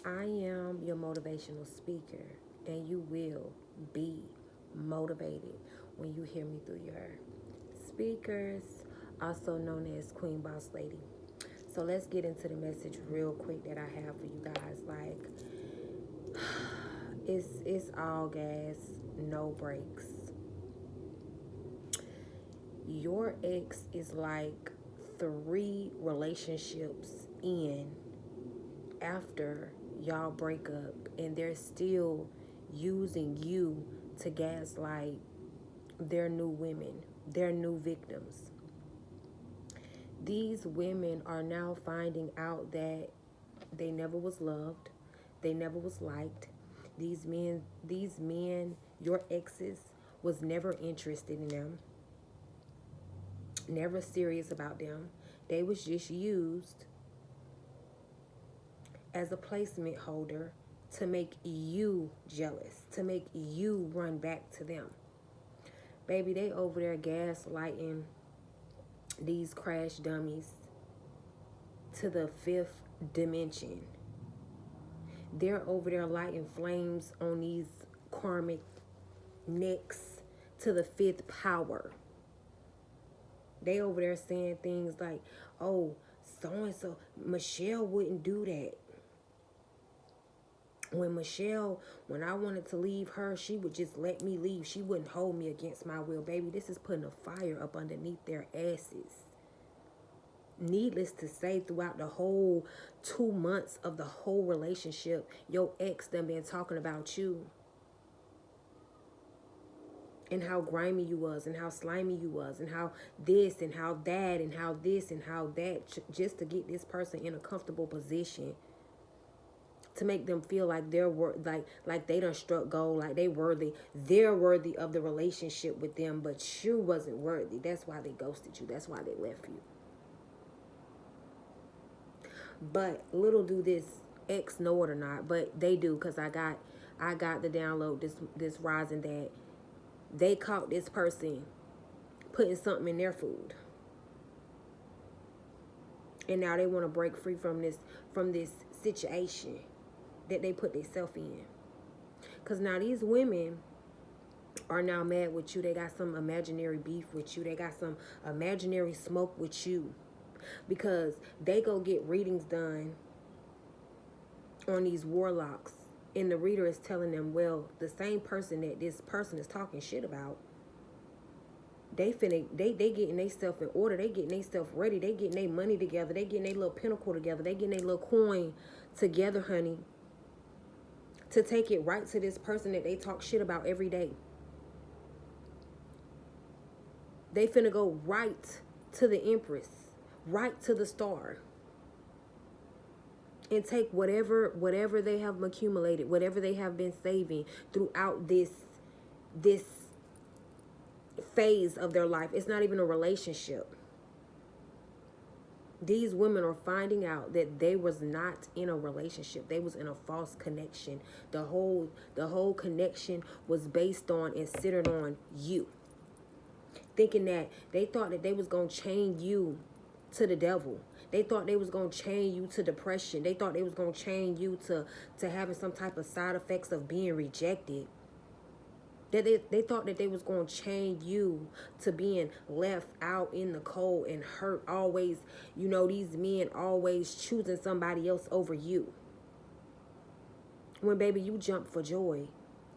I am your motivational speaker, and you will be motivated when you hear me through your speakers, also known as Queen Boss Lady. So let's get into the message real quick that I have for you guys. Like, it's all gas, no brakes. Your ex is like 3 relationships in after y'all break up, and they're still using you to gaslight their new women, their new victims. These women are now finding out that they never was loved, they never was liked. These men, your exes, was never interested in them, never serious about them. They was just used as a placement holder to make you jealous, to make you run back to them. Baby, they over there gaslighting these crash dummies to the fifth dimension. They're over there lighting flames on these karmic necks to the fifth power. They over there saying things like, oh, so-and-so, Michelle wouldn't do that. When I wanted to leave her, she would just let me leave. She wouldn't hold me against my will. Baby, this is putting a fire up underneath their asses. Needless to say, throughout the whole 2 months of the whole relationship, your ex done been talking about you. And how grimy you was, and how slimy you was, and how this, and how that, and how this, and how that, just to get this person in a comfortable position, to make them feel like they're like they done struck gold, like they're worthy of the relationship with them, but you wasn't worthy. That's why they ghosted you. That's why they left you. But little do this ex know it or not, but they do, because I got the download this rising that they caught this person putting something in their food, and now they want to break free from this situation that they put themselves in. Because now these women are now mad with you. They got some imaginary beef with you. They got some imaginary smoke with you, because they go get readings done on these warlocks, and the reader is telling them, well, the same person that this person is talking shit about, they getting they self in order, they getting they self ready, they getting their money together, they getting their little pinnacle together, they getting their little coin together, honey, to take it right to this person that they talk shit about every day. They finna go right to the Empress, right to the star, and take whatever they have accumulated, whatever they have been saving throughout this phase of their life. It's not even a relationship. These women are finding out that they was not in a relationship. They was in a false connection. The whole connection was based on and centered on you. Thinking that they thought that they was gonna chain you to the devil. They thought they was gonna chain you to depression. They thought they was gonna chain you to having some type of side effects of being rejected. They thought that they was going to chain you to being left out in the cold and hurt. Always, these men always choosing somebody else over you. When, baby, you jump for joy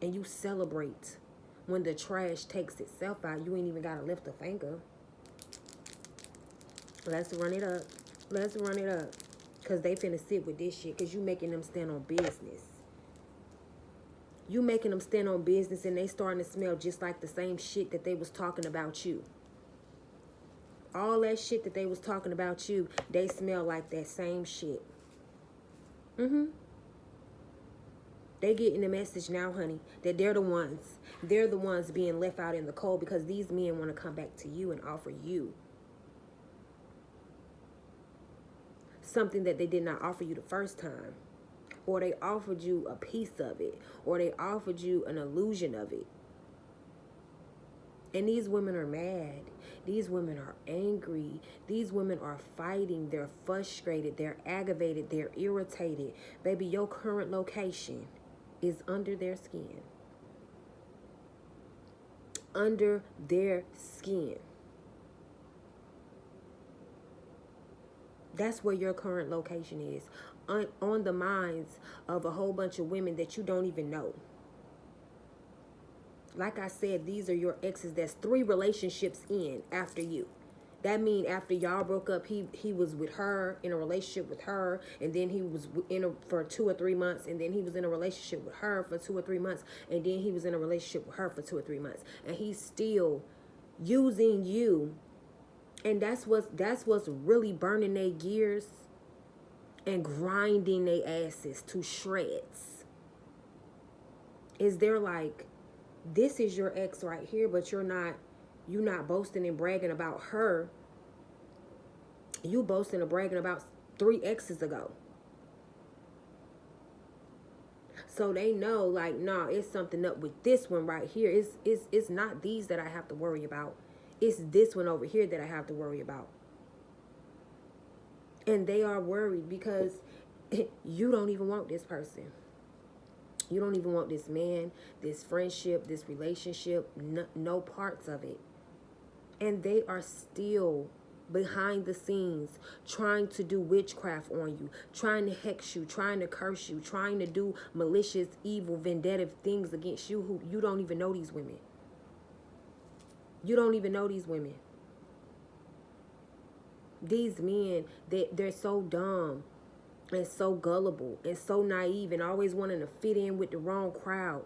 and you celebrate when the trash takes itself out. You ain't even got to lift a finger. Let's run it up. Let's run it up. Because they finna sit with this shit, because you making them stand on business. You making them stand on business, and they starting to smell just like the same shit that they was talking about you. All that shit that they was talking about you, they smell like that same shit. They getting the message now, honey, that they're the ones being left out in the cold, because these men want to come back to you and offer you something that they did not offer you the first time. Or they offered you a piece of it, or they offered you an illusion of it. And these women are mad. These women are angry. These women are fighting. They're frustrated. They're aggravated. They're irritated. Baby, your current location is under their skin. Under their skin. That's where your current location is. On the minds of a whole bunch of women that you don't even know. Like I said, these are your exes that's 3 relationships in after you. That mean after y'all broke up, he was with her, in a relationship with her, and then he was for 2 or 3 months, and then he was in a relationship with her for 2 or 3 months, and then he was in a relationship with her for 2 or 3 months, and he's still using you. And that's what's really burning their gears and grinding their asses to shreds. Is they're like, this is your ex right here, but you're not boasting and bragging about her. You boasting and bragging about 3 exes ago. So they know, like, nah, it's something up with this one right here. It's not these that I have to worry about. It's this one over here that I have to worry about. And they are worried because you don't even want this person. You don't even want this man, this friendship, this relationship, no parts of it. And they are still behind the scenes trying to do witchcraft on you, trying to hex you, trying to curse you, trying to do malicious, evil, vindictive things against you who you don't even know these women. You don't even know these women. These men, they're so dumb and so gullible and so naive and always wanting to fit in with the wrong crowd.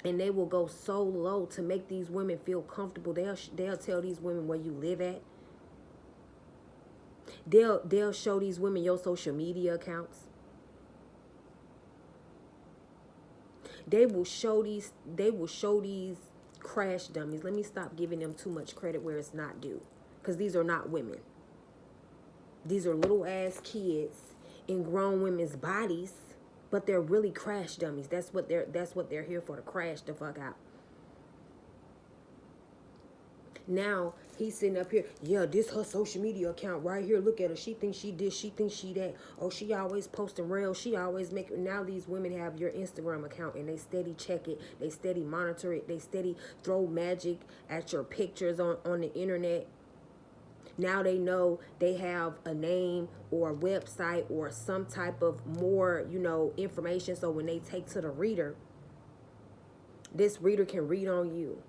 And they will go so low to make these women feel comfortable. They'll tell these women where you live at. They'll show these women your social media accounts. They will show these crash dummies. Let me stop giving them too much credit where it's not due. Because these are not women. These are little ass kids in grown women's bodies, but they're really crash dummies. That's what they're here for, to crash the fuck out. Now he's sitting up here, yeah, this her social media account right here. Look at her. She thinks she this, she thinks she that. Oh, she always posting reels. She always make it. Now these women have your Instagram account and they steady check it. They steady monitor it. They steady throw magic at your pictures on the internet. Now they know they have a name or a website or some type of more, information. So when they take to the reader, this reader can read on you.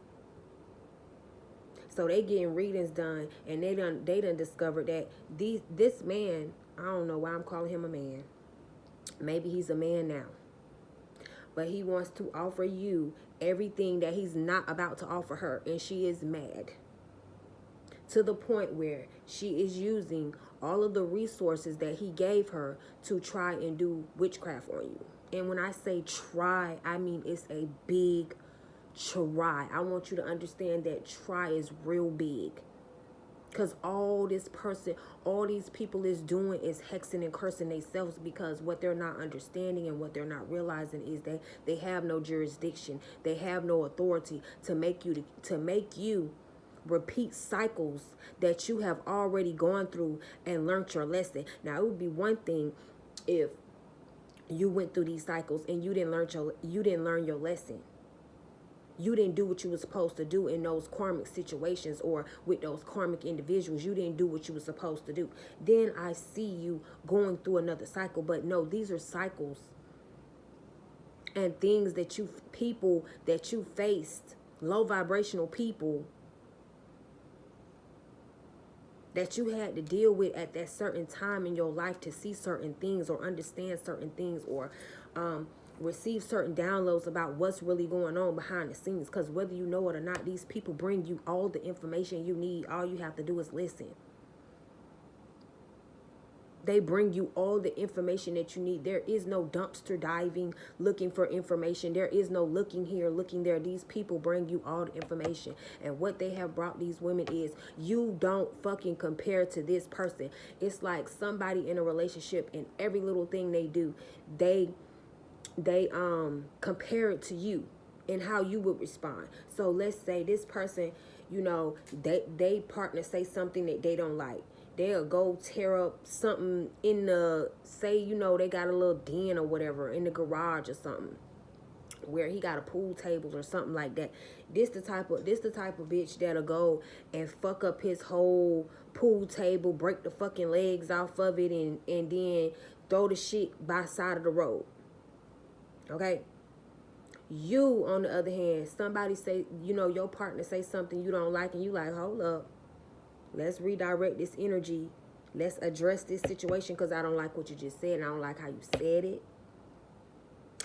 So they getting readings done, and they done discovered that this man, I don't know why I'm calling him a man. Maybe he's a man now. But he wants to offer you everything that he's not about to offer her, and she is mad. To the point where she is using all of the resources that he gave her to try and do witchcraft on you. And when I say try, I mean it's a big try. I want you to understand that try is real big. Because all these people is doing is hexing and cursing themselves, because what they're not understanding and what they're not realizing is they have no jurisdiction. They have no authority to make you repeat cycles that you have already gone through and learned your lesson. Now, it would be one thing if you went through these cycles and you didn't learn your lesson. You didn't do what you were supposed to do in those karmic situations or with those karmic individuals. You didn't do what you were supposed to do. Then I see you going through another cycle. But no, these are cycles and things people that you faced, low vibrational people that you had to deal with at that certain time in your life to see certain things or understand certain things or receive certain downloads about what's really going on behind the scenes. Because whether you know it or not, these people bring you all the information you need. All you have to do is listen. They bring you all the information that you need. There is no dumpster diving looking for information. There is no looking here, looking there. These people bring you all the information. And what they have brought these women is, you don't fucking compare to this person. It's like somebody in a relationship, and every little thing they do, they compare it to you. and how you would respond. So let's say this person, you know, they partner say something that they don't like. They'll go tear up something in the, say, you know, they got a little den or whatever in the garage or something, where he got a pool table or something like that. This the type of bitch that'll go and fuck up his whole pool table, break the fucking legs off of it, and then throw the shit by side of the road. Okay? You, on the other hand, somebody say, you know, your partner say something you don't like, and you like, hold up, let's redirect this energy. Let's address this situation, because I don't like what you just said, and I don't like how you said it.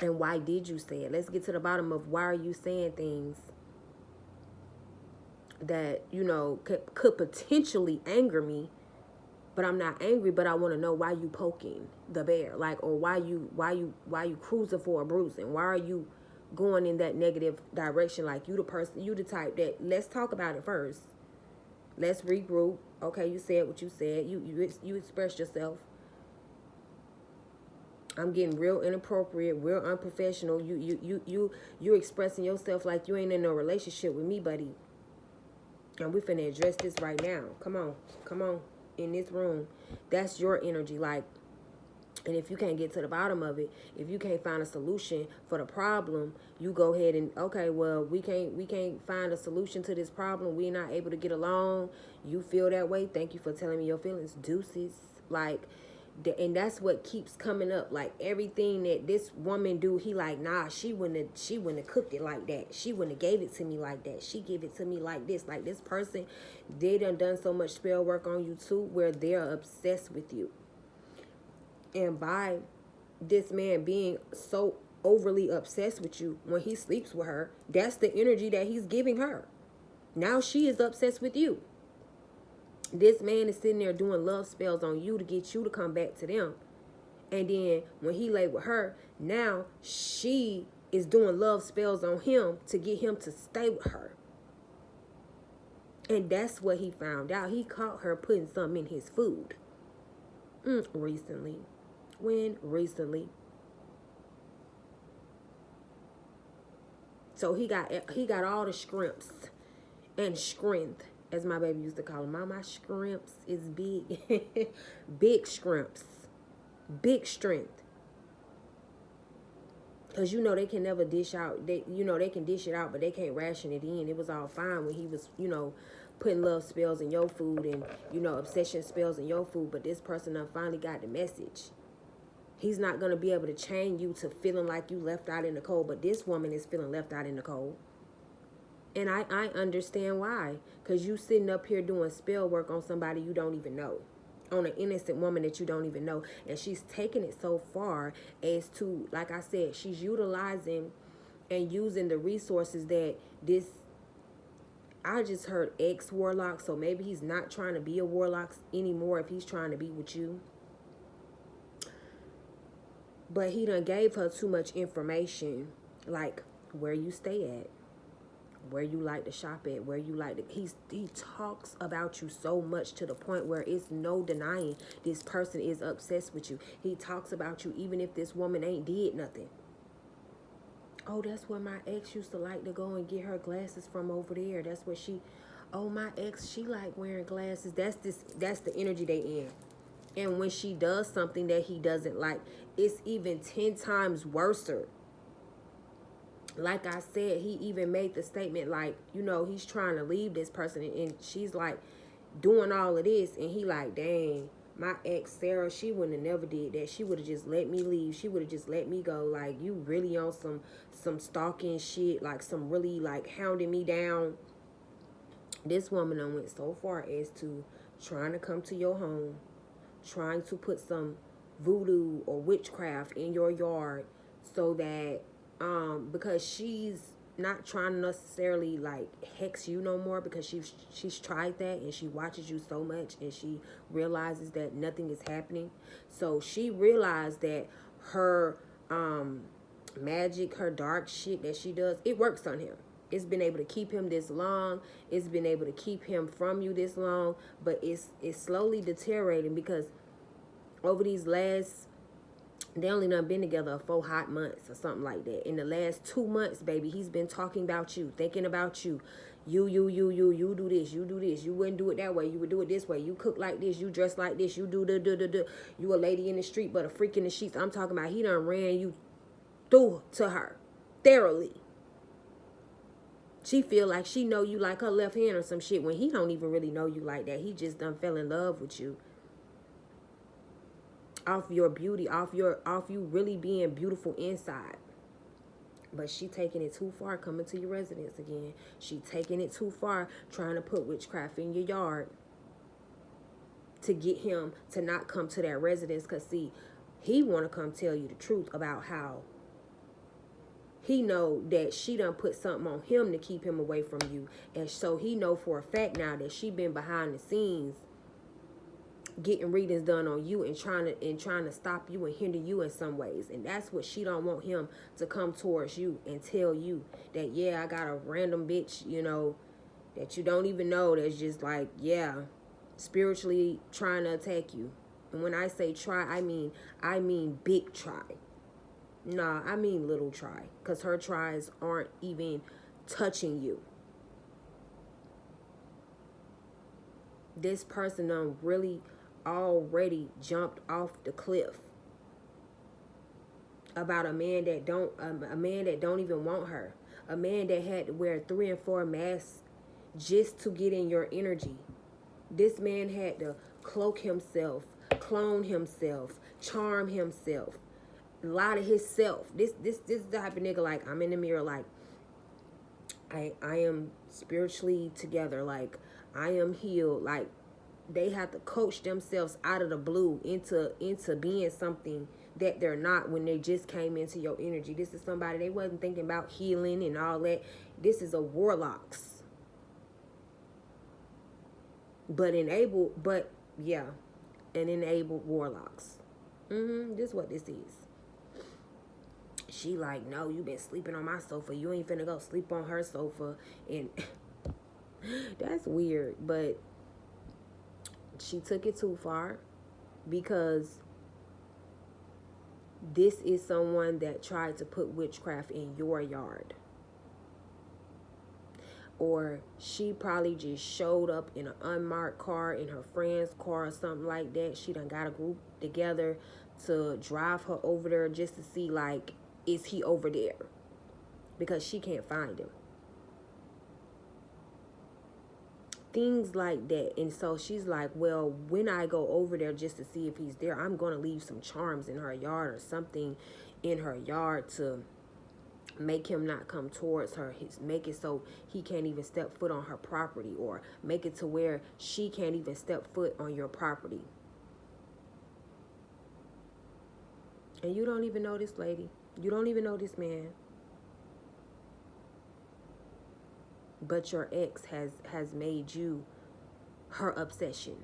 And why did you say it? Let's get to the bottom of why are you saying things that, you know, could potentially anger me, but I'm not angry, but I want to know why you poking the bear, like, or why you cruising for a bruising? Why are you going in that negative direction? Like, you the type that, let's talk about it first. Let's regroup. Okay, you said what you said. You expressed yourself. I'm getting real inappropriate, real unprofessional. You expressing yourself like you ain't in no relationship with me, buddy. And we finna address this right now. Come on, in this room. That's your energy, like. And if you can't get to the bottom of it, if you can't find a solution for the problem, you go ahead and, okay, well, we can't find a solution to this problem. We're not able to get along. You feel that way. Thank you for telling me your feelings. Deuces. Like, and that's what keeps coming up. Like, everything that this woman do, he like, nah, she wouldn't have cooked it like that. She wouldn't have gave it to me like that. She give it to me like this. Like, this person, they done so much spell work on you too, where they're obsessed with you. And by this man being so overly obsessed with you, when he sleeps with her, that's the energy that he's giving her. Now she is obsessed with you. This man is sitting there doing love spells on you to get you to come back to them. And then when he lay with her, now she is doing love spells on him to get him to stay with her. And that's what he found out. He caught her putting something in his food. Recently. When? Recently. So he got all the scrimps and strength, as my baby used to call them. My scrimps is big. Big scrimps. Big strength. Because, you know, they can never dish out. They can dish it out, but they can't ration it in. It was all fine when he was, you know, putting love spells in your food and, you know, obsession spells in your food. But this person done finally got the message. He's not going to be able to chain you to feeling like you left out in the cold. But this woman is feeling left out in the cold. And I understand why. Because you sitting up here doing spell work on somebody you don't even know. On an innocent woman that you don't even know. And she's taking it so far as to, like I said, she's utilizing and using the resources that this, I just heard ex-warlock. So maybe he's not trying to be a warlock anymore if he's trying to be with you. But he done gave her too much information, like where you stay at, where you like to shop at, where you like to, he talks about you so much to the point where it's no denying this person is obsessed with you. He talks about you even if this woman ain't did nothing. Oh, that's where my ex used to like to go and get her glasses from over there. That's where my ex, she like wearing glasses. That's the energy they in. And when she does something that he doesn't like, it's even 10 times worser. Like I said, he even made the statement like, you know, he's trying to leave this person. And she's like doing all of this. And he like, dang, my ex, Sarah, she wouldn't have never did that. She would have just let me leave. She would have just let me go. Like, you really on some stalking shit. Like, some really like hounding me down. This woman done went so far as to trying to come to your home. Trying to put some voodoo or witchcraft in your yard so that because she's not trying to necessarily like hex you no more, because she's tried that and she watches you so much and she realizes that nothing is happening. So she realized that her magic, her dark shit that she does, it works on him. It's been able to keep him this long. It's been able to keep him from you this long. But it's slowly deteriorating because over these last They only done been together 4 hot months or something like that. In the last 2 months, baby, he's been talking about you, thinking about you. You do this, you do this. You wouldn't do it that way. You would do it this way. You cook like this, you dress like this, you do the. You a lady in the street, but a freak in the sheets. I'm talking about he done ran you through to her thoroughly. She feel like she know you like her left hand or some shit when he don't even really know you like that. He just done fell in love with you. Off your beauty, off you really being beautiful inside. But she taking it too far coming to your residence again. She taking it too far trying to put witchcraft in your yard to get him to not come to that residence. Because see, he want to come tell you the truth about how he know that she done put something on him to keep him away from you. And so he know for a fact now that she been behind the scenes getting readings done on you and trying to stop you and hinder you in some ways. And that's what she don't want him to come towards you and tell you that, yeah, I got a random bitch, you know, that you don't even know, that's just like, yeah, spiritually trying to attack you. And when I say try, I mean big try. Nah, I mean little try, because her tries aren't even touching you. This person done really already jumped off the cliff about a man that don't even want her, a man that had to wear 3 and 4 masks just to get in your energy. This man had to cloak himself, clone himself, charm himself, lie to himself. This is the type of nigga, like, I'm in the mirror, like, I am spiritually together, like, I am healed. Like, they have to coach themselves out of the blue into being something that they're not when they just came into your energy. This is somebody, they wasn't thinking about healing and all that. This is a warlocks. But enabled warlocks. This is what this is. She like, no, you been sleeping on my sofa. You ain't finna go sleep on her sofa. And that's weird, but she took it too far, because this is someone that tried to put witchcraft in your yard. Or she probably just showed up in an unmarked car, in her friend's car or something like that. She done got a group together to drive her over there just to see, like, is he over there? Because she can't find him. Things like that. And so she's like, well, when I go over there just to see if he's there, I'm going to leave some charms in her yard or something in her yard to make him not come towards her. Make it so he can't even step foot on her property, or make it to where she can't even step foot on your property. And you don't even know this lady. You don't even know this man. But your ex has made you her obsession.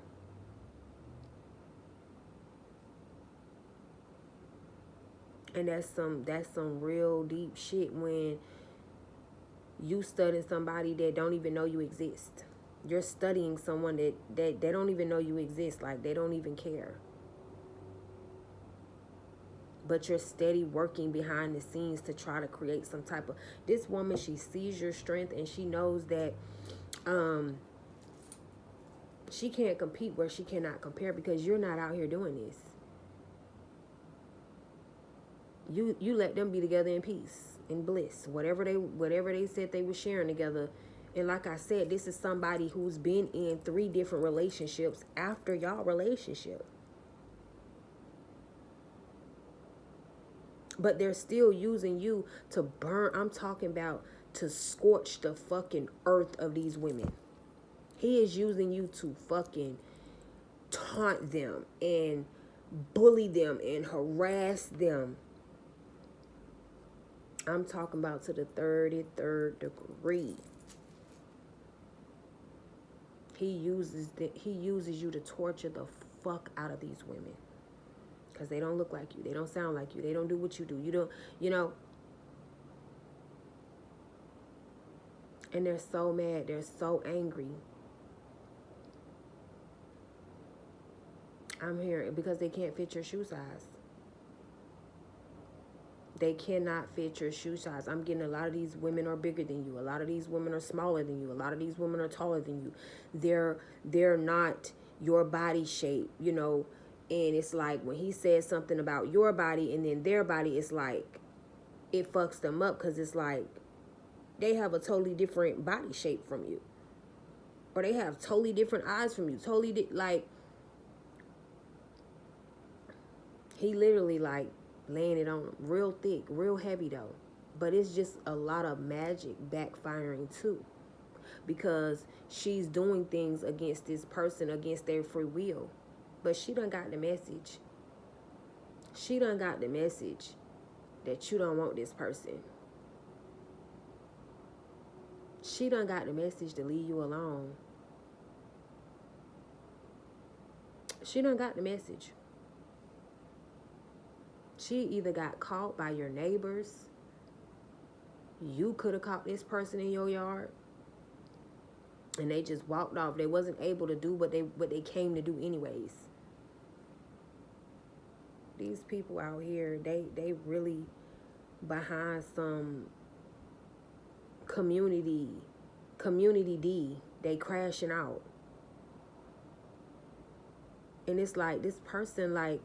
And that's some real deep shit when you studying somebody that don't even know you exist. You're studying someone that they don't even know you exist. Like, they don't even care. But you're steady working behind the scenes to try to create some type of... This woman, she sees your strength and she knows that she can't compete where she cannot compare, because you're not out here doing this. You let them be together in peace, in bliss, whatever they said they were sharing together. And like I said, this is somebody who's been in 3 different relationships after y'all relationship. But they're still using you to burn. I'm talking about to scorch the fucking earth of these women. He is using you to fucking taunt them and bully them and harass them. I'm talking about to the 33rd degree. He uses you to torture the fuck out of these women. Because they don't look like you. They don't sound like you. They don't do what you do. You don't, you know. And they're so mad. They're so angry. I'm here because they can't fit your shoe size. They cannot fit your shoe size. I'm getting a lot of these women are bigger than you. A lot of these women are smaller than you. A lot of these women are taller than you. They're not your body shape, you know. And it's like when he says something about your body and then their body, it's like it fucks them up because it's like they have a totally different body shape from you. Or they have totally different eyes from you. Like, he literally like laying it on real thick, real heavy though. But it's just a lot of magic backfiring too. Because she's doing things against this person, against their free will. But she done got the message. She done got the message that you don't want this person. She done got the message to leave you alone. She done got the message. She either got caught by your neighbors. You could have caught this person in your yard. And they just walked off. They wasn't able to do what they came to do anyways. These people out here, they really behind some community D. They crashing out. And it's like, this person, like,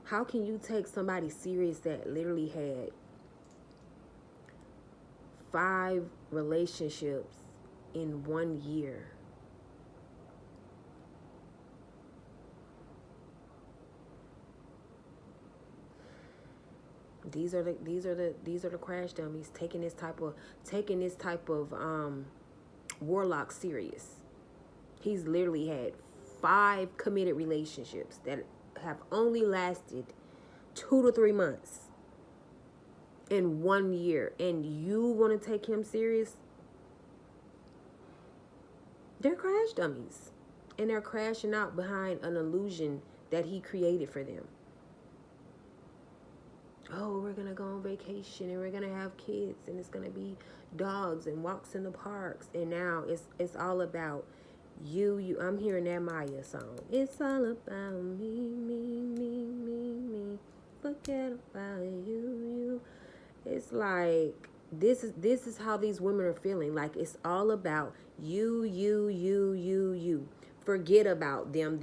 how can you take somebody serious that literally had 5 relationships in 1 year? These are the crash dummies taking this type of warlock serious. He's literally had 5 committed relationships that have only lasted 2 to 3 months in 1 year, and you want to take him serious? They're crash dummies, and they're crashing out behind an illusion that he created for them. Oh, we're gonna go on vacation and we're gonna have kids and it's gonna be dogs and walks in the parks, and now it's all about you. I'm hearing that Maya song. It's all about me. Forget about you. It's like this is how these women are feeling. Like it's all about you. Forget about them.